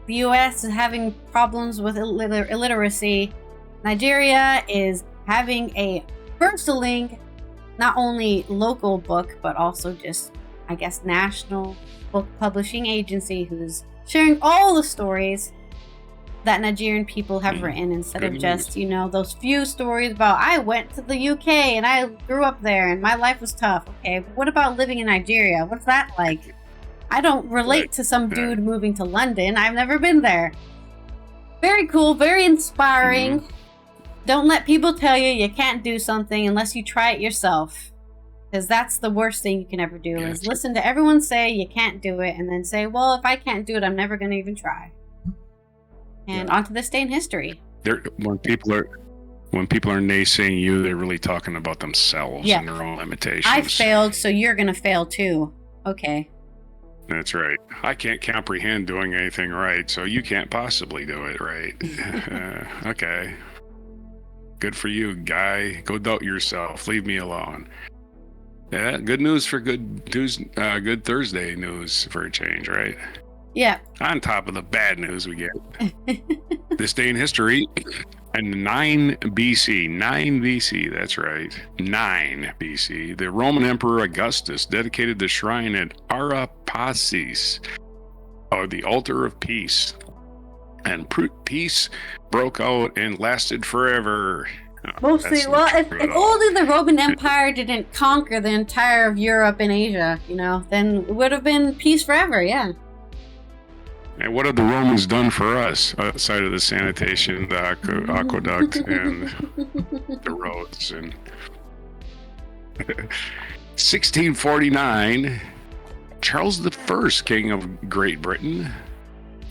the US is having problems with illiteracy, Nigeria is having a bustling, not only local book, but also just, national book publishing agency who's sharing all the stories that Nigerian people have written instead of just, those few stories about, I went to the UK and I grew up there and my life was tough. Okay, but what about living in Nigeria? What's that like? I don't relate to some dude moving to London. I've never been there. Very cool, very inspiring. Don't let people tell you can't do something unless you try it yourself. Because that's the worst thing you can ever do, is listen to everyone say you can't do it and then say, well, if I can't do it, I'm never going to even try. And on to this day in history. When people are naysaying you, they're really talking about themselves and their own limitations. I failed, so you're going to fail too. Okay. That's right. I can't comprehend doing anything right, so you can't possibly do it right. Okay. Good for you, guy. Go doubt yourself. Leave me alone. Yeah, good news for good Thursday news for a change, right? Yeah. On top of the bad news we get. This day in history, in 9 BC, that's right, 9 BC, the Roman Emperor Augustus dedicated the shrine at Arapacis, or the altar of peace. And peace broke out and lasted forever. Mostly, well, if only the Roman Empire didn't conquer the entire of Europe and Asia, then it would have been peace forever, yeah. And what have the Romans done for us outside of the sanitation, the aqueduct, and the roads? And 1649, Charles I, King of Great Britain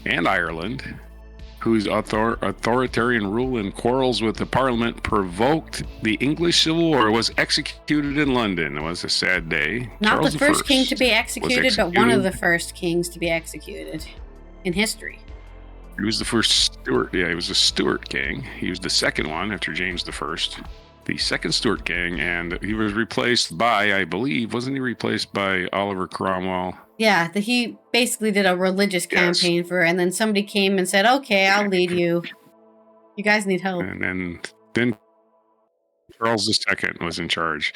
and Ireland, whose authoritarian rule and quarrels with the parliament provoked the English Civil War, was executed in London. It was a sad day. Not Charles the first king to be was executed, but one of the first kings to be executed in history. He was the first Stuart. Yeah, he was a Stuart king. He was the second one after James the First. The second Stuart king, and he was replaced by, I believe, wasn't he replaced by Oliver Cromwell? Yeah, he basically did a religious campaign for, and then somebody came and said, "Okay, I'll lead you. You guys need help." And then Charles II was in charge.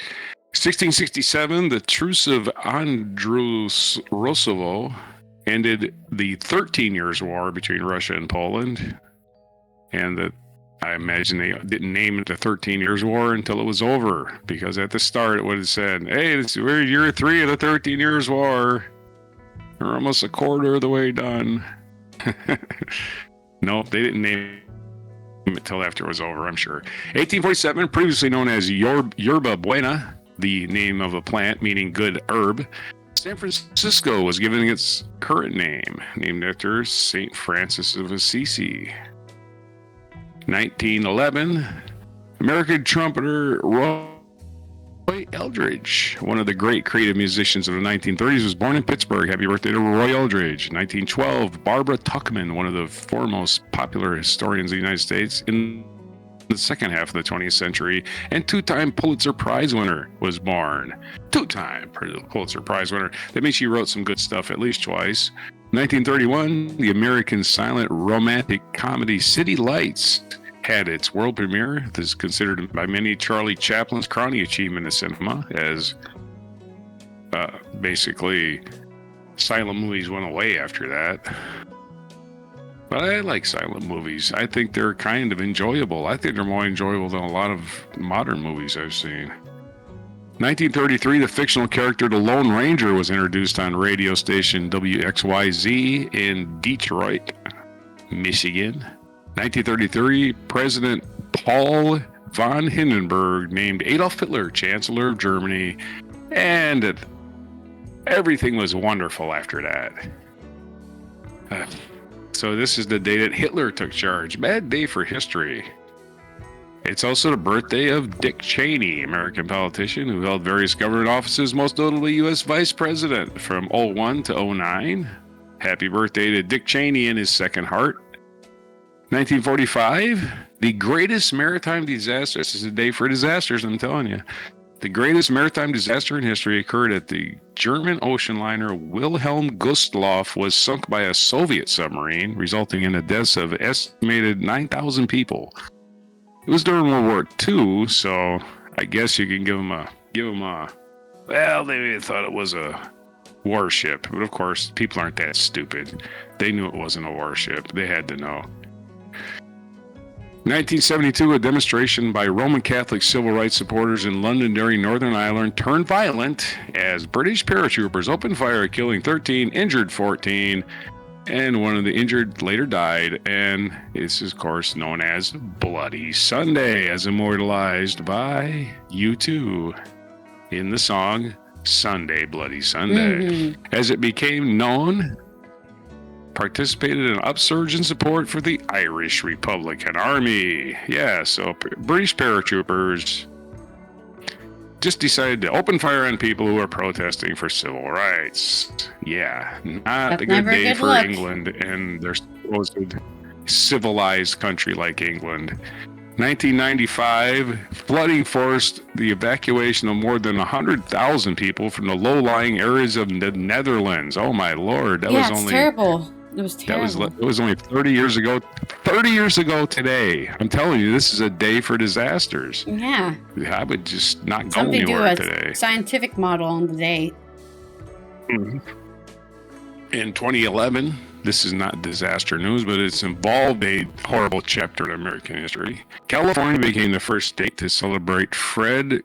1667, the Truce of Andrusovo ended the 13 Years' War between Russia and Poland, and I imagine they didn't name it the 13 Years' War until it was over, because at the start it would have said, "Hey, we're year 3 of the 13 Years' War. We're almost a quarter of the way done." No, they didn't name it until after it was over, I'm sure. 1847, previously known as Yerba Buena, the name of a plant meaning good herb, San Francisco was given its current name, named after St. Francis of Assisi. 1911, American trumpeter Roy Eldridge, one of the great creative musicians of the 1930s, was born in Pittsburgh. Happy birthday to Roy Eldridge. 1912, Barbara Tuchman, one of the foremost popular historians of the United States in the second half of the 20th century, and two-time Pulitzer Prize winner, was born. Two-time Pulitzer Prize winner. That means she wrote some good stuff at least twice. 1931, the American silent romantic comedy City Lights had its world premiere. This is considered by many Charlie Chaplin's crowning achievement in cinema, as basically silent movies went away after that. But I like silent movies. I think they're kind of enjoyable. I think they're more enjoyable than a lot of modern movies I've seen. 1933, the fictional character The Lone Ranger was introduced on radio station WXYZ in Detroit, Michigan. 1933, President Paul von Hindenburg named Adolf Hitler Chancellor of Germany, and everything was wonderful after that. So this is the day that Hitler took charge. Bad day for history. It's also the birthday of Dick Cheney, American politician who held various government offices, most notably U.S. Vice President from 01 to 09. Happy birthday to Dick Cheney and his second heart. 1945, the greatest maritime disaster. This is a day for disasters, I'm telling you. The greatest maritime disaster in history occurred at the German ocean liner Wilhelm Gustloff was sunk by a Soviet submarine, resulting in the deaths of estimated 9,000 people. It was during World War II, so I guess you can give them a, well, they thought it was a warship, but of course, people aren't that stupid. They knew it wasn't a warship. They had to know. 1972, a demonstration by Roman Catholic civil rights supporters in Londonderry, Northern Ireland, turned violent as British paratroopers opened fire, killing 13, injured 14, and one of the injured later died. And this is, of course, known as Bloody Sunday, as immortalized by U2 in the song Sunday, Bloody Sunday. As it became known, participated in an upsurge in support for the Irish Republican Army. Yeah, so British paratroopers just decided to open fire on people who are protesting for civil rights. Yeah, not a good day for England and their supposed civilized country like England. 1995, flooding forced the evacuation of more than 100,000 people from the low-lying areas of the Netherlands. Oh my lord, that was only terrible. It was terrible. It was only 30 years ago. 30 years ago today. I'm telling you, this is a day for disasters. Yeah. I would just not go anywhere today. Do a scientific model on the day. In 2011, this is not disaster news, but it's involved a horrible chapter in American history. California became the first state to celebrate Fred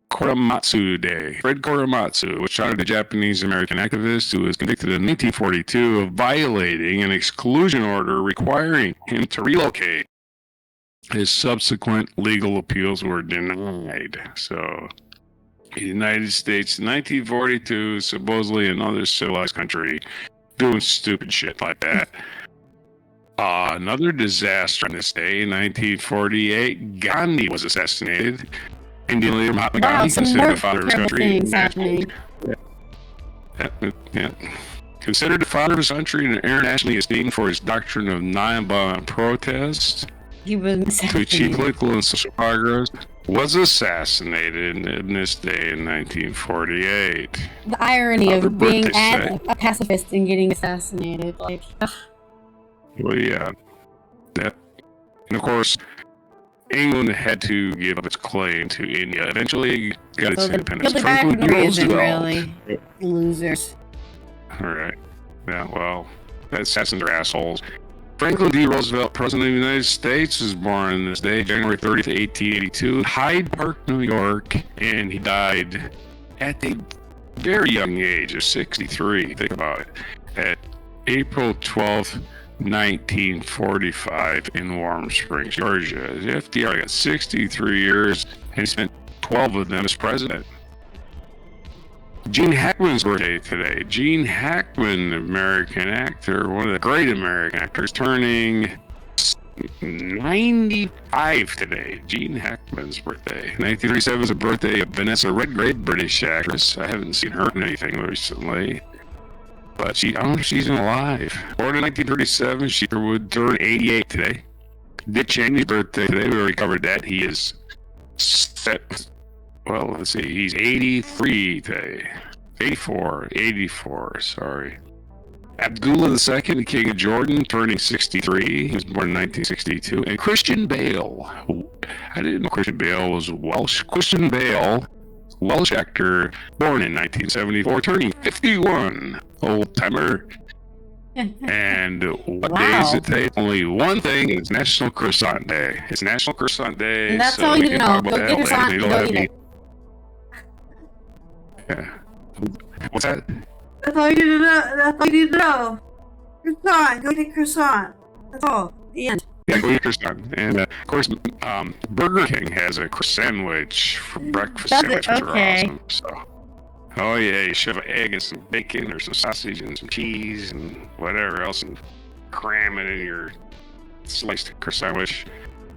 Korematsu Day. Fred Korematsu, which honored a Japanese-American activist who was convicted in 1942 of violating an exclusion order requiring him to relocate. His subsequent legal appeals were denied. So, the United States, 1942, supposedly another civilized country, doing stupid shit like that. Another disaster on this day, in 1948, Gandhi was assassinated. Indian leader Mahatma Wow, Gandhi, some considered more the father of his terrible country. things happening. Yeah. Considered the father of his country and internationally esteemed for his doctrine of nonviolent protest He was to achieve assassinated. political and social progress, was assassinated in this day in 1948. The irony Other of being birthdays a pacifist and getting assassinated. Like, ugh. Well, yeah. And of course, England had to give up its claim to India. Eventually got its So independence. they'll be back Franklin for no reason, Roosevelt. really. Losers. All right. Yeah, well, assassins are assholes. Franklin D. Roosevelt, President of the United States, was born on this day, January 30th, 1882, in Hyde Park, New York, and he died at a very young age of 63. Think about it. At April 12th, 1945, in Warm Springs, Georgia. FDR got 63 years, and he spent 12 of them as president. Gene Hackman's birthday today. Gene Hackman, American actor, one of the great American actors, turning 95 today. Gene Hackman's birthday. 1937 is the birthday of Vanessa Redgrave, British actress. I haven't seen her in anything recently, but I don't know if she's alive. Born in 1937, she would turn 88 today. Dick Cheney's birthday today. We already covered that. He is set. Well, let's see. He's 83 today. 84, sorry. Abdullah II, the King of Jordan, turning 63. He was born in 1962. And Christian Bale. I didn't know Christian Bale was Welsh. Christian Bale, Welsh actor, born in 1974, turning 51. Old timer. And what day is it today? Only one thing. It's National Croissant Day. It's National Croissant Day. And that's so all you we need can to know. talk about Go that get your croissant later. and go eat it. Yeah. What's that? That's all you need to know. That's all you need to know. Croissant. Go get croissant. That's all. The end. Yeah, go eat croissant. And of course, Burger King has a croissant sandwich for breakfast. Does it? Sandwiches are Okay. awesome. So, oh yeah, you shove an egg and some bacon or some sausage and some cheese and whatever else, and cram it in your sliced croissant sandwich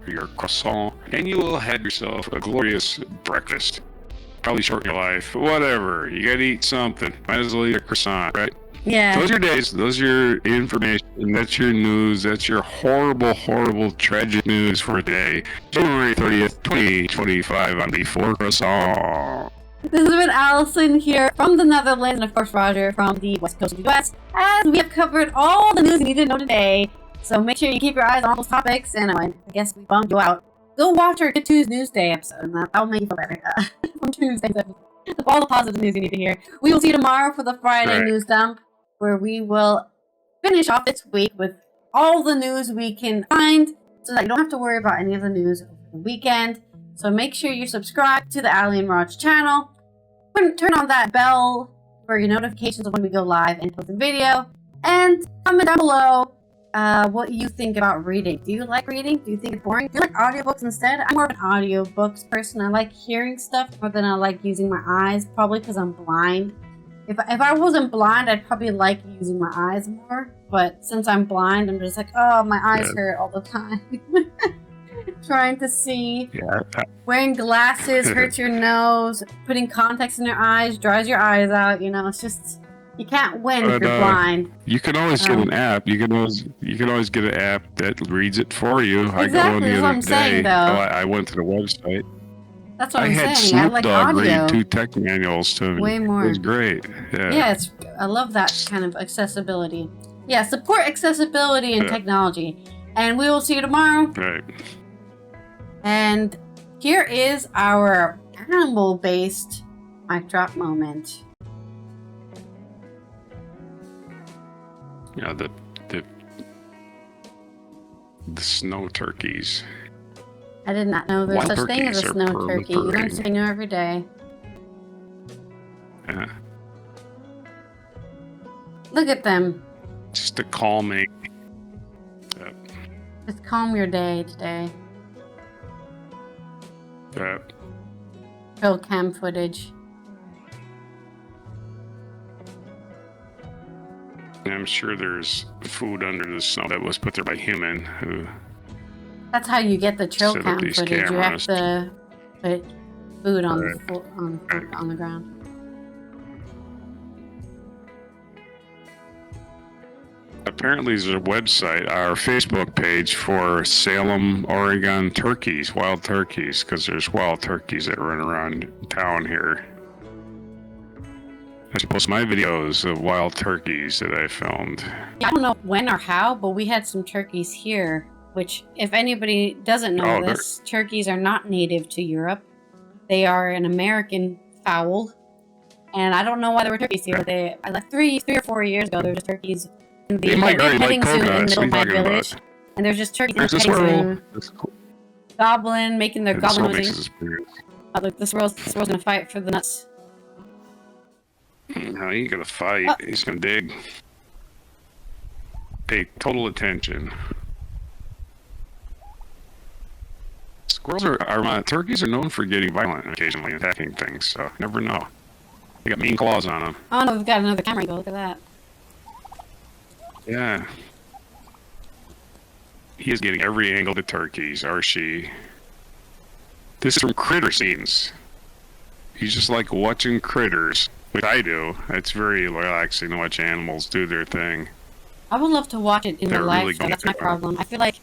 or your croissant, and you will have yourself a glorious breakfast. Probably shorten your life, but whatever. You gotta eat something. Might as well eat a croissant, right? Yeah. Those are your days. Those are your information. That's your news. That's your horrible, horrible, tragic news for today, January 30th, 2025 on Before Croissant. This has been Allison here from the Netherlands, and of course Roger from the West Coast of the US, as we have covered all the news you need to know today. So make sure you keep your eyes on those topics, and I guess we bummed you out. Go watch our Get Tuesday episode, and that'll make you feel better. From Tuesday's episode. All the positive news you need to hear. We will see you tomorrow for the Friday news dump, where we will finish off this week with all the news we can find, so that you don't have to worry about any of the news over the weekend. So make sure you subscribe to the Ali and Raj channel. Turn on that bell for your notifications of when we go live and post a video. And comment down below what you think about reading. Do you like reading? Do you think it's boring? Do you like audiobooks instead? I'm more of an audiobooks person. I like hearing stuff more than I like using my eyes, probably because I'm blind. If I wasn't blind, I'd probably like using my eyes more. But since I'm blind, I'm just like, oh, my eyes hurt all the time. Trying to see. Yeah. Wearing glasses hurts your nose. Putting contacts in your eyes dries your eyes out. You know, it's just, you can't win if you're blind. You can always get an app. You can always get an app that reads it for you. Exactly, I go that's on the what other I'm day. saying, though. I went to the website. That's what I I'm had saying. I Snoop like Dogg audio. read 2 tech manuals to me. Way more. It was great. Yeah. Yeah, I love that kind of accessibility. Yeah, support accessibility and technology. And we will see you tomorrow. Right. And here is our animal-based mic drop moment. Yeah, the snow turkeys. I did not know there's Wild such thing as a turkeys are snow turkey. You learn something new every day. Yeah. Look at them. Just to calming. Just calm your day today. Trail cam footage. And I'm sure there's food under the snow that was put there by human who That's how you get the trail set up cam these footage. You have cameras. to put food on Right. the floor, on the ground. Apparently, there's a website, our Facebook page for Salem, Oregon turkeys, wild turkeys, because there's wild turkeys that run around town here. I post my videos of wild turkeys that I filmed. I don't know when or how, but we had some turkeys here, which, if anybody doesn't know this, turkeys are not native to Europe. They are an American fowl. And I don't know why there were turkeys here. Like 3 or 4 years ago, there were just turkeys in the petting zoo in the middle of my village. And there's just turkeys in the petting zoo. Goblin making their goblin noise. Look, this squirrel's gonna fight for the nuts. No, he ain't gonna fight. Oh. He's gonna dig. Pay total attention. Squirrels turkeys are known for getting violent occasionally, attacking things, so you never know. They got mean claws on them. Oh no, we've got another camera angle. Look at that. Yeah. He is getting every angle to turkeys, or she. This is from critter scenes. He's just like watching critters, which I do. It's very relaxing to watch animals do their thing. I would love to watch it in real life, really that's my problem. I feel like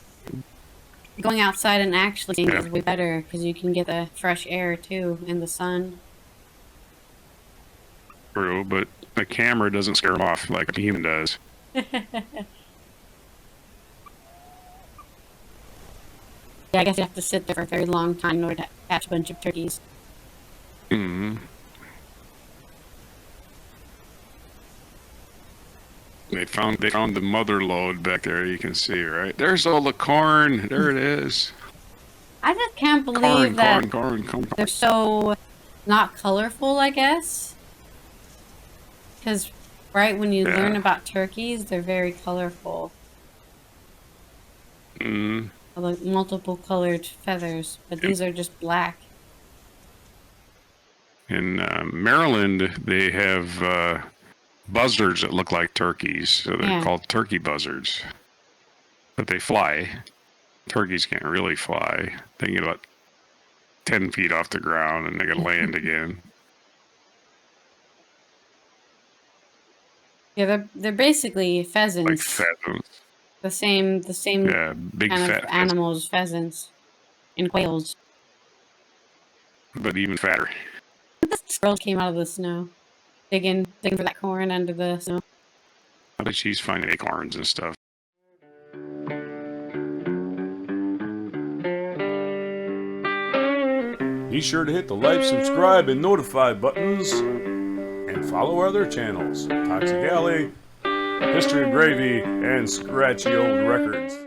going outside and actually seeing it is way better, because you can get the fresh air too, in the sun. True, but the camera doesn't scare them off like a human does. Yeah, I guess you have to sit there for a very long time in order to catch a bunch of turkeys. Mm-hmm. They found the mother lode back there. You can see, right? There's all the corn. There it is. I just can't believe that they're so not colorful, I guess. Because, right, when you learn about turkeys, they're very colorful. Mm-hmm. Like multiple colored feathers, but these are just black. In Maryland, they have buzzards that look like turkeys, so they're called turkey buzzards. But they fly. Turkeys can't really fly. They can get about 10 feet off the ground, and they can land again. Yeah, they're basically pheasants. Like pheasants. The same big kind fat of animals, pheasants and quails. But even fatter. The squirrel came out of the snow, digging for that corn under the snow. I bet she's finding acorns and stuff. Be sure to hit the like, subscribe, and notify buttons, and follow our other channels: Toxic Alley, History of Gravy, and Scratchy Old Records.